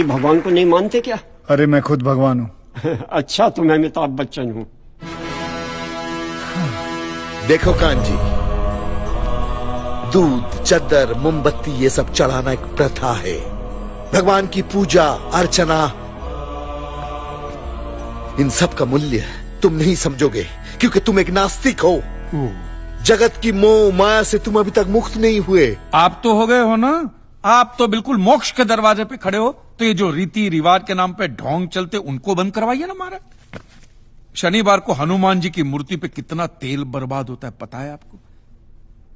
भगवान को नहीं मानते क्या? अरे मैं खुद भगवान हूँ। अच्छा, तो मैं अमिताभ बच्चन हूँ। देखो कान जी, दूध, चद्दर, मोमबत्ती ये सब चढ़ाना एक प्रथा है। भगवान की पूजा अर्चना, इन सब का मूल्य तुम नहीं समझोगे क्योंकि तुम एक नास्तिक हो। जगत की मोह माया से तुम अभी तक मुक्त नहीं हुए। आप तो हो गए हो ना, आप तो बिल्कुल मोक्ष के दरवाजे पे खड़े हो। तो ये जो रीति रिवाज के नाम पे ढोंग चलते उनको बंद करवाइए ना महाराज। शनिवार को हनुमान जी की मूर्ति पे कितना तेल बर्बाद होता है पता है आपको?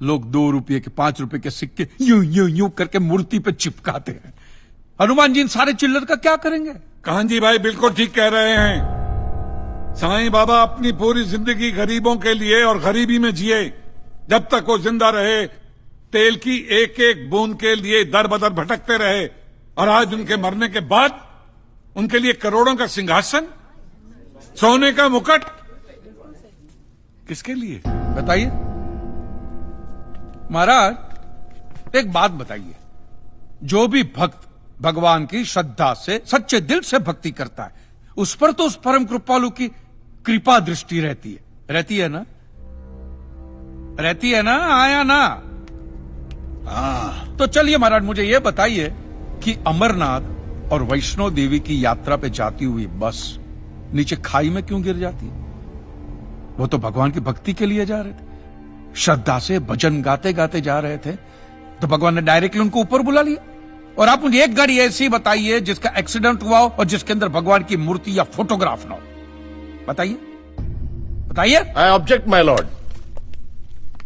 लोग 2 रुपये के 5 रुपए के सिक्के यूं यूं यूं करके मूर्ति पे चिपकाते हैं। हनुमान जी इन सारे चिल्लर का क्या करेंगे? कान जी भाई बिल्कुल ठीक कह रहे हैं। साईं बाबा अपनी पूरी जिंदगी गरीबों के लिए और गरीबी में जिए। जब तक वो जिंदा रहे तेल की एक एक बूंद के लिए दर बदर भटकते रहे, और आज उनके मरने के बाद उनके लिए करोड़ों का सिंहासन, सोने का मुकुट, किसके लिए बताइए महाराज। एक बात बताइए, जो भी भक्त भगवान की श्रद्धा से सच्चे दिल से भक्ति करता है उस पर तो उस परम कृपालु की कृपा दृष्टि रहती है ना? रहती है ना? आया ना? तो चलिए महाराज, मुझे यह बताइए कि अमरनाथ और वैष्णो देवी की यात्रा पे जाती हुई बस नीचे खाई में क्यों गिर जाती है? वो तो भगवान की भक्ति के लिए जा रहे थे, श्रद्धा से भजन गाते गाते जा रहे थे, तो भगवान ने डायरेक्टली उनको ऊपर बुला लिया। और आप मुझे एक गाड़ी ऐसी बताइए जिसका एक्सीडेंट हुआ हो और जिसके अंदर भगवान की मूर्ति या फोटोग्राफ ना हो। बताइए बताइए। I object my Lord.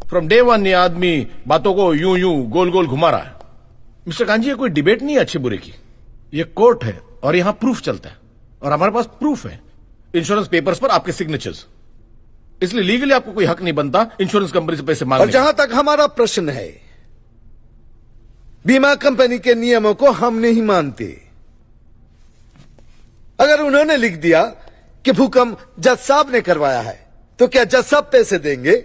From day one ये आदमी बातों को यूं यूं गोल गोल घुमा रहा है। मिस्टर कांजी, ये कोई डिबेट नहीं है अच्छे बुरे की, ये कोर्ट है और यहां प्रूफ चलता है, और हमारे पास प्रूफ है, इंश्योरेंस पेपर्स पर आपके सिग्नेचर्स। इसलिए लीगली आपको कोई हक नहीं बनता इंश्योरेंस कंपनी से पैसे मांगने। और जहां तक हमारा प्रश्न है, बीमा कंपनी के नियमों को हम नहीं मानते। अगर उन्होंने लिख दिया कि भूकंप जज साहब ने करवाया है, तो क्या जज साहब पैसे देंगे?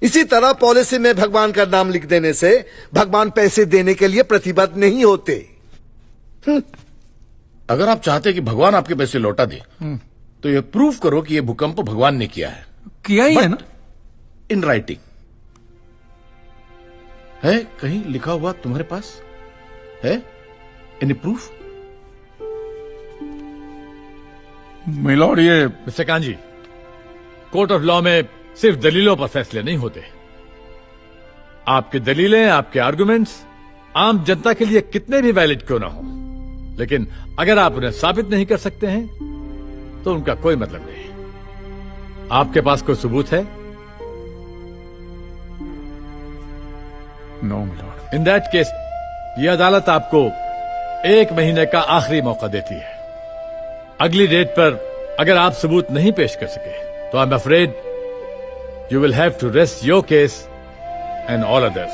इसी तरह पॉलिसी में भगवान का नाम लिख देने से भगवान पैसे देने के लिए प्रतिबद्ध नहीं होते। अगर आप चाहते कि भगवान आपके पैसे लौटा दे, तो ये प्रूफ करो कि ये भूकंप भगवान ने किया है। किया ही है ना? इन राइटिंग है, कहीं लिखा हुआ तुम्हारे पास है? Any proof? मिलॉर्ड, ये mister kanji, court of law में सिर्फ दलीलों पर फैसले नहीं होते। आपकी दलीलें, आपके आर्गुमेंट्स आम जनता के लिए कितने भी वैलिड क्यों ना हो, लेकिन अगर आप उन्हें साबित नहीं कर सकते हैं तो उनका कोई मतलब नहीं। आपके पास कोई सबूत है? No milord. In that case यह अदालत आपको 1 महीने का आखिरी मौका देती है। अगली डेट पर अगर आप सबूत नहीं पेश कर सके तो I am afraid you will have to rest your case and all others.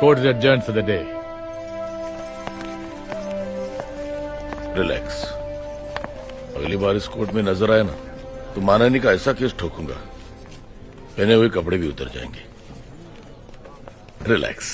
Court is adjourned for the day. Relax. अगली बार इस कोर्ट में नजर आए ना तो माननी का ऐसा केस ठोकूंगा, पहने हुए कपड़े भी उतर जाएंगे। रिलैक्स।